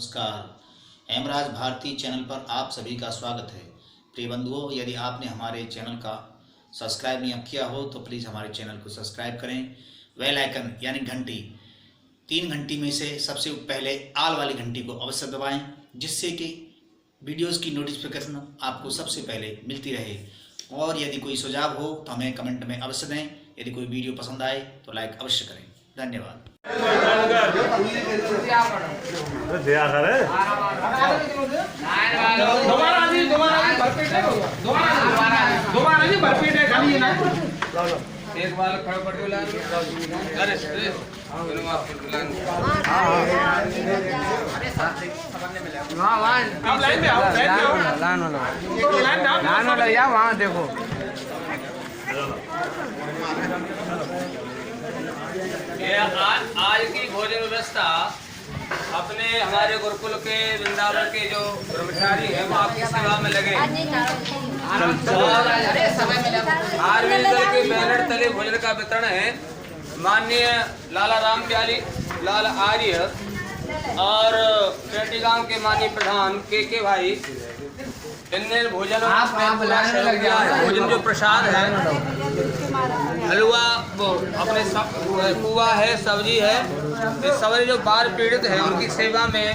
नमस्कार, हेमराज भारती चैनल पर आप सभी का स्वागत है। प्रिय बंधुओं, यदि आपने हमारे चैनल का सब्सक्राइब नहीं किया हो तो प्लीज़ हमारे चैनल को सब्सक्राइब करें। बेल आइकन यानी घंटी, 3 घंटी में से सबसे पहले आल वाली घंटी को अवश्य दबाएं, जिससे कि वीडियोस की नोटिफिकेशन आपको सबसे पहले मिलती रहे। और यदि कोई सुझाव हो तो हमें कमेंट में अवश्य दें। यदि कोई वीडियो पसंद आए तो लाइक अवश्य करें। धन्यवाद। एक बार खड़ा पड़ गया अरे दोनों माफ कर आप लाइन में आओ, लाइन वाला या वहाँ देखो। ये आज की भोजन व्यवस्था अपने हमारे गुरुकुल के वृंदावन के जो ब्रह्मचारी हैं वो आपकी सेवा में लगे। आयुर्वेद दल के बैनर तले भोजन का वितरण है। माननीय लाला राम प्याली लाल आर्य और पेटी गांव के माननीय प्रधान के भाई, इनने भोजन भोजन जो प्रसाद है, हलवा वो अपने पुआ है, सब्जी है, ये सभी जो बाढ़ पीड़ित है उनकी सेवा में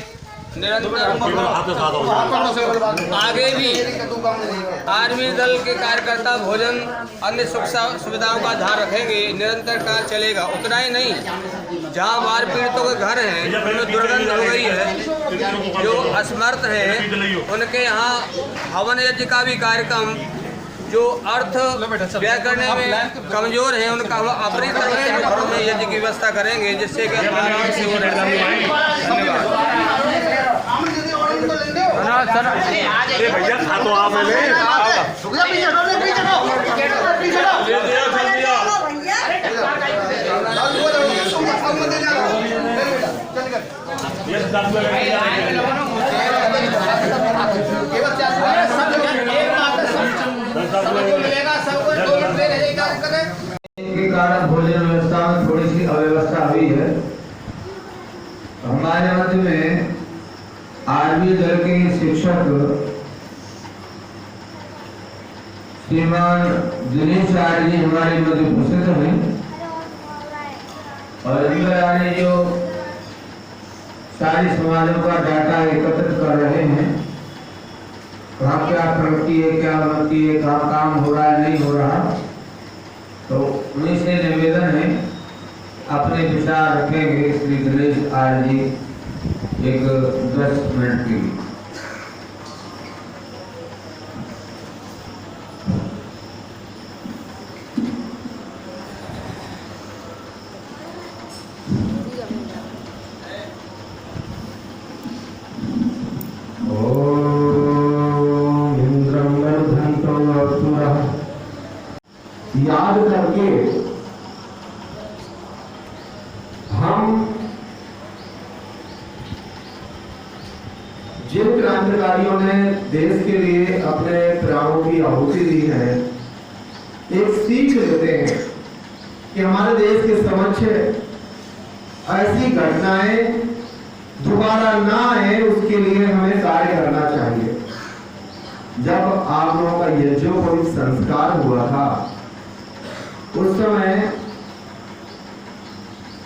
निरंतर आगे भी आर्मी दल के कार्यकर्ता भोजन अन्य सुख सुविधाओं का ध्यान रखेंगे। निरंतर कार्य चलेगा। उतना ही नहीं, जहाँ बाढ़ पीड़ितों के घर हैं उनमें दुर्गंध हो गई है, जो असमर्थ हैं उनके यहाँ हवन यज्ञ का भी कार्यक्रम, जो अर्थ व्यय करने में कमजोर हैं उनका वो अपनी तरफ से यज्ञ की व्यवस्था करेंगे, जिससे कि आराम से वो अरे भैया खा तो आप के कारण भोजन व्यवस्था में थोड़ी सी अव्यवस्था हुई है। हमारे मध्य में आर्मी दल के शिक्षक श्रीमान दिनेश आर्य जी हमारे मध्य उपस्थित हैं और इनमें जो सारी समाजों का डाटा एकत्रित कर रहे हैं, कहाँ क्या प्रगति है, क्या उन्नति है, कहाँ काम हो रहा है, नहीं हो रहा, तो उन्हीं से निवेदन है अपने विचार रखेंगे श्री दिनेश आर्य जी एक 10 मिनट के लिए। याद करके हम जिन क्रांतिकारियों ने देश के लिए अपने प्राणों की आहुति दी है, एक सीख लेते हैं कि हमारे देश के समक्ष ऐसी घटनाएं दोबारा ना आए, उसके लिए हमें कार्य करना चाहिए। जब आप लोगों का यज्ञोपवीत संस्कार हुआ था उस समय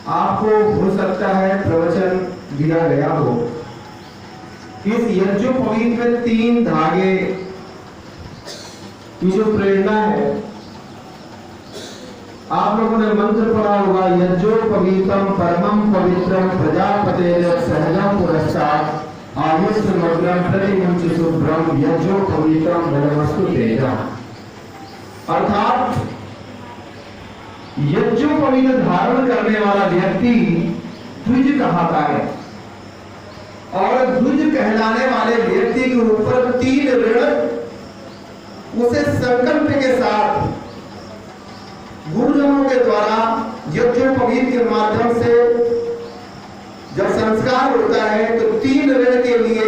आपको हो सकता है प्रवचन दिया गया हो। इस यज्ञोपवीत में 3 धागे की जो प्रेरणा है, आप लोगों ने मंत्र पढ़ा होगा, यज्ञोपवीतम परमं पवित्रम प्रजापतेर सहजम पुरस्तात् आयुष्मग्नं प्रतिमुंच शुभ्रम यज्ञोपवीतम बलमस्तु तेजः। अर्थात यज्ञोपवीत धारण करने वाला व्यक्ति द्विज कहता है और द्विज कहलाने वाले व्यक्ति के ऊपर 3 ऋण उसे संकल्प के साथ गुरुजनों के द्वारा यज्ञोपवीत के माध्यम से जब संस्कार होता है तो 3 ऋण के लिए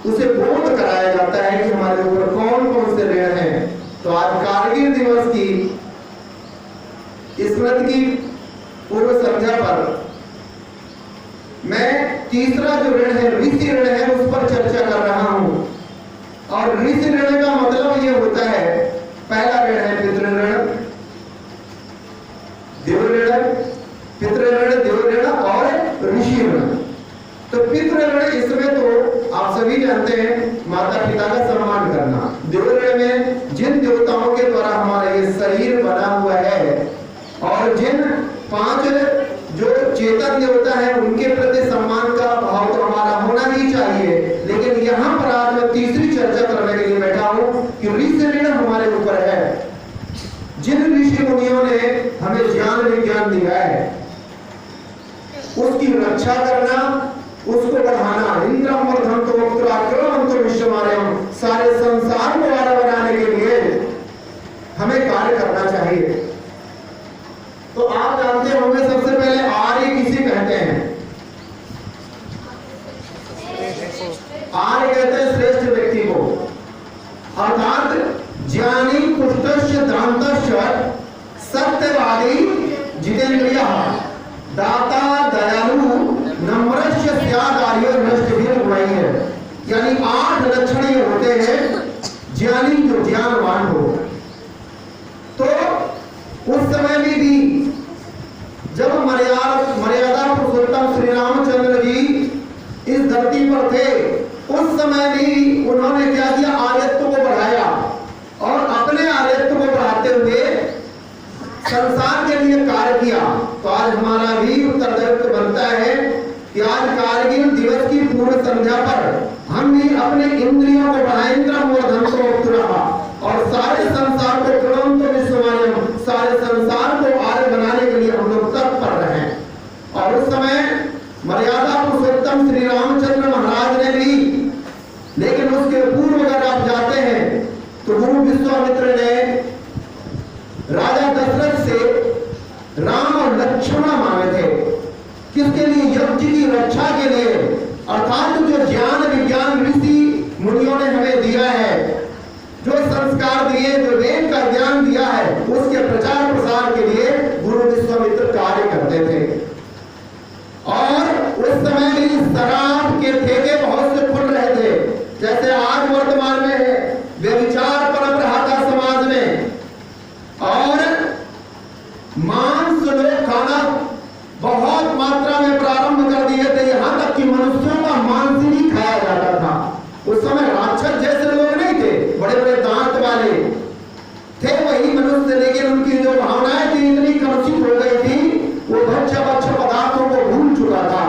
उसे बोध कराया जाता है कि हमारे ऊपर कौन कौन से ऋण हैं। तो आज कारगिल दिवस की स्मृति की पूर्व संध्या पर मैं तीसरा जो ऋण है तो पितृ ऋण इसमें तो आप सभी जानते हैं, माता पिता का सम्मान करना। देव ऋण में जिन देवताओं के द्वारा हमारा ये शरीर बना हुआ है और जिन 5 जो चेतन देवता है उनके प्रति सम्मान का भाव तो हमारा होना ही चाहिए। लेकिन यहाँ पर आज मैं तीसरी चर्चा करने के लिए बैठा हूँ कि ऋषि ऋण हमारे ऊपर है। जिन ऋषि मुनियों ने हमें ज्ञान विज्ञान दिया है उसकी रक्षा करना, उसको बढ़ाना, इंद्रम वर्धन्तो उत्तराक्रमन्तो विश्वमार्यम, सारे संसार को आरा बनाने के लिए हमें कार्य करना चाहिए। तो आप जानते होंगे सबसे पहले आर्य किसे कहते हैं? आर्य कहते हैं श्रेष्ठ व्यक्ति को, अर्थात ज्ञानी पुष्टस्य दान्तस्य सत्यवादी जितेंद्रियः दाता दयालु नम्रस्य स्यादार्यो नष्टभिर गुणैः। यानी 8 लक्षण ये होते हैं ज्ञानी जो ज्ञानवान हो। तो उस समय में भी जब मर्यादा पुरुषोत्तम श्री रामचंद्र जी इस धरती पर थे, उस समय भी उन्होंने क्या किया? आर्यत्व को बढ़ाया और अपने आर्यत्व को बढ़ाते हुए संसार के लिए कार्य किया। तो आज हमारा भी उत्तरदायित्व बनता है कि आज कारगिल दिवस की पूर्व संध्या पर हम भी अपने इंद्रियों को बढ़ाएं, इंद्रम वर्धन्तो उत्तराः, और सारे संसार को प्रणम्तो विश्वमार्यम, सारे संसार को आर्य बनाने के लिए हम लोग तत्पर रहे। और उस समय मर्यादा पुरुषोत्तम श्री रामचंद्र महाराज ने भी, लेकिन उसके पूर्व अगर आप जाते हैं तो गुरु विश्वामित्र ने राजा दशरथ से राम और लक्ष्मण मांगे थे। किसके लिए? यज्ञ की रक्षा के लिए। अर्थात जो ज्ञान विज्ञान ऋषि मुनियों ने हमें दिया है, जो संस्कार दिए, जो वेद का ज्ञान दिया है, उसके प्रचार प्रसार के लिए गुरु विश्वामित्र कार्य करते थे। और उस समय भी शराब के ठेके बहुत से खुल रहे थे, जैसे आज वर्तमान में है। व्यभिचार परम रहा था समाज में, और मांस लोग खाना बहुत मात्रा में प्रारंभ कर दिए थे, यहाँ तक कि मनुष्यों का मांस ही खाया जाता था। उस समय राक्षस जैसे लोग नहीं थे, बड़े बड़े दांत वाले थे वही मनुष्य, लेकिन उनकी जो भावनाएं थी इतनी कलुषित हो गई थी, वो भक्ष्य पदार्थों को भूल चुका था।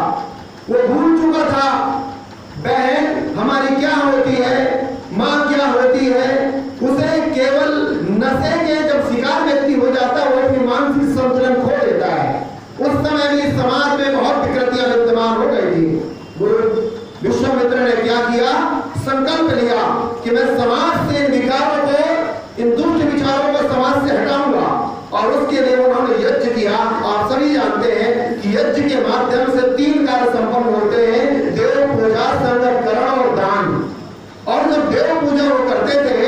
वो भूल चुका था बहन हमारी क्या होती है, माँ क्या होती है। उसे केवल नशे के जब शिकार व्यक्ति हो जाता है वो अपनी मानसिक संतुलन खो देता है। उस समय भी समाज में बहुत विकृतियां विद्यमान हो गई थी। गुरु विश्वामित्र ने क्या किया? संकल्प लिया कि मैं समाज से विकारों को, इन दुष्ट विचारों को समाज से हटाऊंगा। और उसके लिए उन्होंने यज्ञ किया। आप सभी जानते हैं कि यज्ञ के माध्यम से 3 कार्य संपन्न होते हैं: देव पूजा, संगठकरण और दान। और जब देव पूजा वो करते थे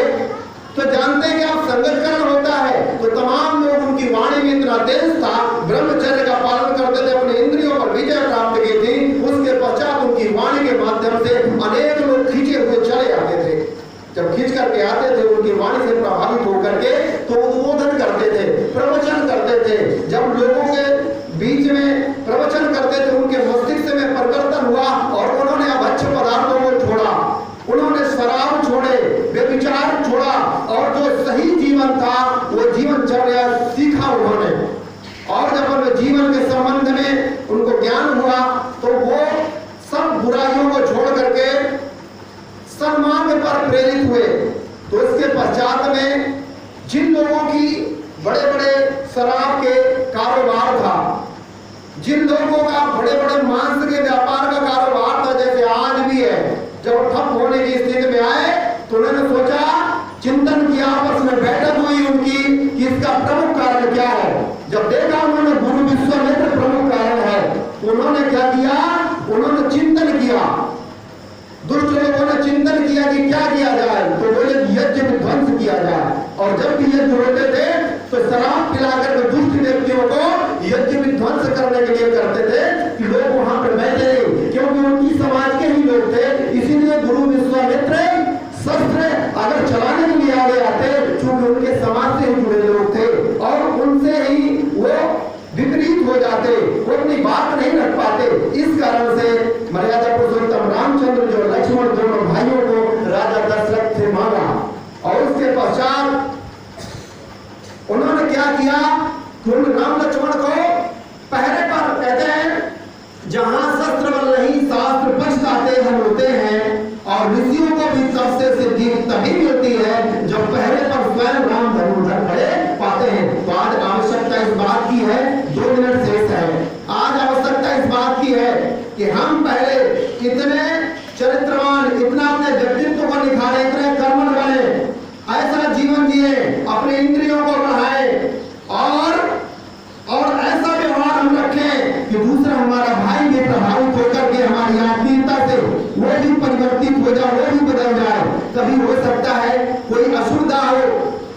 तो जानते हैं कि आप संगठकरण होता है तो तमाम लोग, उनकी वाणी में इतना तेज था, ब्रह्मचर्य का पालन करते थे, अपने इंद्रियों पर विजय प्राप्त की थी। उसके पश्चात उनकी वाणी के माध्यम से अनेक लोग खींचे हुए चले आते थे। जब खींच करके आते थे उनकी वाणी से प्रभावित होकर के तो उद्बोधन करते थे, प्रवचन करते थे। जब लोगों के बीच में प्रवचन करते थे उनके मस्तिष्क में परिवर्तन हुआ और उन्होंने अभक्ष्य पदार्थों को छोड़ा, उन्होंने शराब छोड़े, व्यभिचार छोड़ा, और जो सही जीवन था वो जीवनचर्या सीखा उन्होंने। और जब उन्हें जीवन के संबंध में उनको ज्ञान हुआ तो वो सब बुराइयों को छोड़ करके सन्मार्ग पर प्रेरित हुए। तो इसके पश्चात में जिन लोगों की बड़े बड़े शराब के कारोबार था, जिन लोगों का बड़े बड़े मांस के व्यापार का कारोबार था, जैसे आज भी है, जब ठप होने की स्थिति में आए तो उन्होंने सोचा, चिंतन किया, आपस में बैठक हुई उनकी कि इसका प्रमुख कारण क्या है। जब देखा उन्होंने गुरु विश्वामित्र प्रमुख कारण है, उन्होंने क्या किया? उन्होंने चिंतन किया। दुष्ट लोगों ने चिंतन किया कि क्या किया जाए, तो बोले यज्ञ में ध्वंस किया जाए। और जब भी यज्ञ होते थे तो शराब पिलाकर के दुष्ट व्यक्तियों को यज्ञ में ध्वंस करने के लिए करते थे कि लोग वहां पर बैठे नहीं, क्योंकि उनकी समाज के ही लोग थे। इसीलिए गुरु विश्वामित्र शस्त्र अगर चलाने के लिए आगे आते, चूंकि उनके समाज से ही जुड़े लोग थे और उनसे ही वो विपरीत हो जाते, वो अपनी बात नहीं रख पाते। इस कारण से मर्यादा अपने व्यक्तित्व को निखारे, इतने कर्मठ बने, ऐसा जीवन जिए, अपने इंद्रियों को बढ़ाए और ऐसा व्यवहार हम रखें कि दूसरा हमारा भाई भी प्रभावित होकर के हमारी आत्मीयता से वो भी परिवर्तित हो जाए, वो भी बदल जाए। कभी हो सकता है कोई असुविधा हो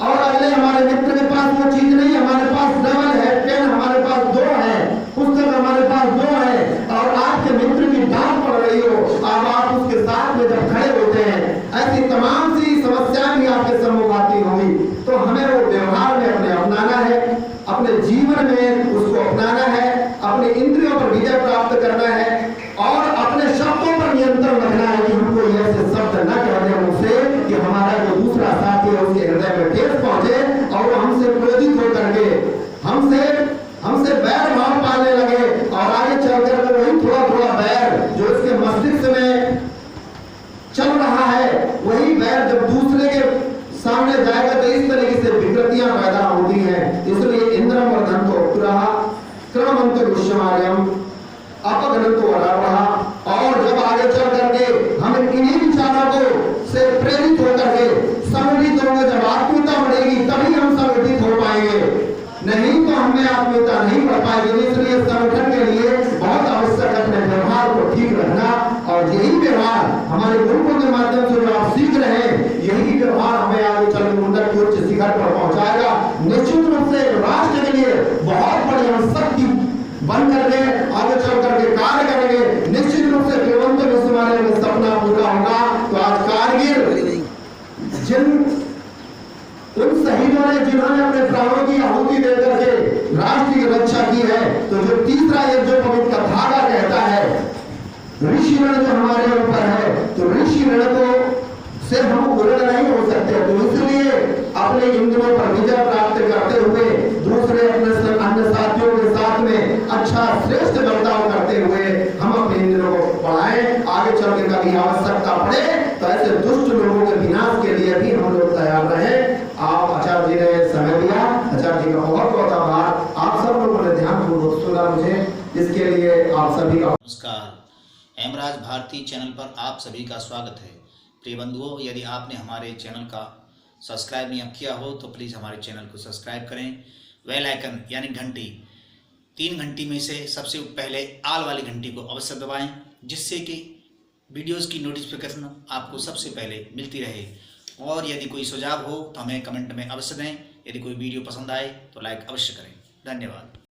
और अगले हमारे मित्र के पास वो चीज नहीं, हमारे पास डबल है, पेन हमारे पास 2 है, पुस्तक हमारे पास 2 है, और आपके मित्र की डांट पड़ रही हो, अब आप उसके साथ में जब खड़े होते हैं, ऐसी तमाम सी समस्याएं भी आपके सम्मुख आती होंगी, तो हमें वो व्यवहार में अपने अपनाना है, अपने जीवन में उसको अपनाना है, अपने इंद्रियों पर विजय प्राप्त करना है और अपने शब्दों पर नियंत्रण रखना है कि हमको ऐसे शब्द न कह दे मुझसे कि हमारा जो दूसरा साथी है उसके हृदय में ठेस पहुंचे और वो हमसे क्रोधित होकर के हमसे बैर भाव पालने लगे और आगे चलकर वही थोड़ा बैर जो इसके मस्तिष्क में चल रहा है, वही बैर जब दूसरे के सामने जाएगा तो इस तरीके से विकृतियां पैदा होती हैं। इसलिए इंद्रम और धन को उत्तराहा क्रमंत गुष्यमार्यम अपगणंतो वरावहा, और जब आगे चल करके हम इन्हीं विचारों को से प्रेरित होकर के संगठित होंगे, जब आत्मीयता बढ़ेगी तभी हम संगठित हो पाएंगे, नहीं तो हमें आत्मीयता नहीं बढ़ पाएगी। इसलिए संगठन के लिए बहुत आवश्यक अपने व्यवहार को ठीक रखना, और यही व्यवहार हमारे गुरुकुल के माध्यम से जो आप सीख रहे हैं, यही व्यवहार हमें आगे चलकर उन्नत की उच्च शिखर पर पहुंचाएगा। निश्चित रूप से राष्ट्र के लिए बहुत बड़ी हम शक्ति बन करके आगे चल करके कार्य करेंगे। निश्चित रूप से केवल विश्वविद्यालय में सपना पूरा होगा। तो आज कारगिल उन शहीदों ने जिन्होंने अपने प्राणों की आहुति देकर के राष्ट्र की रक्षा की है, तो जो तीसरा यज्ञोपवीत का धागा कहता है, ऋषि ऋण जो हमारे ऊपर है, तो ऋषि ऋण को से हम उड़न नहीं हो सकते। तो इसलिए अपने इंद्रियों पर विजय प्राप्त करते हुए दूसरे अपने अन्य साथियों के साथ में अच्छा श्रेष्ठ बर्ताव करते हुए हम अपने इंद्रियों को बढ़ाएं। आगे चल के कभी आवश्यकता पड़े तो ऐसे दुष्ट लोगों के विनाश के लिए भी हम लोग तैयार रहें। आप आचार्य जी ने समय दिया, आचार्य जी का बहुत बहुत आभार। आप सब लोगों ने ध्यानपूर्वक सुना मुझे, इसके लिए आप सभी का नमस्कार। हेमराज भारती चैनल पर आप सभी का स्वागत है। प्रिय बंधुओं, यदि आपने हमारे चैनल का सब्सक्राइब नहीं किया हो तो प्लीज़ हमारे चैनल को सब्सक्राइब करें। बेल आइकन यानी घंटी, 3 घंटी में से सबसे पहले आल वाली घंटी को अवश्य दबाएं, जिससे कि वीडियोस की नोटिफिकेशन आपको सबसे पहले मिलती रहे। और यदि कोई सुझाव हो तो हमें कमेंट में अवश्य दें। यदि कोई वीडियो पसंद आए तो लाइक अवश्य करें। धन्यवाद।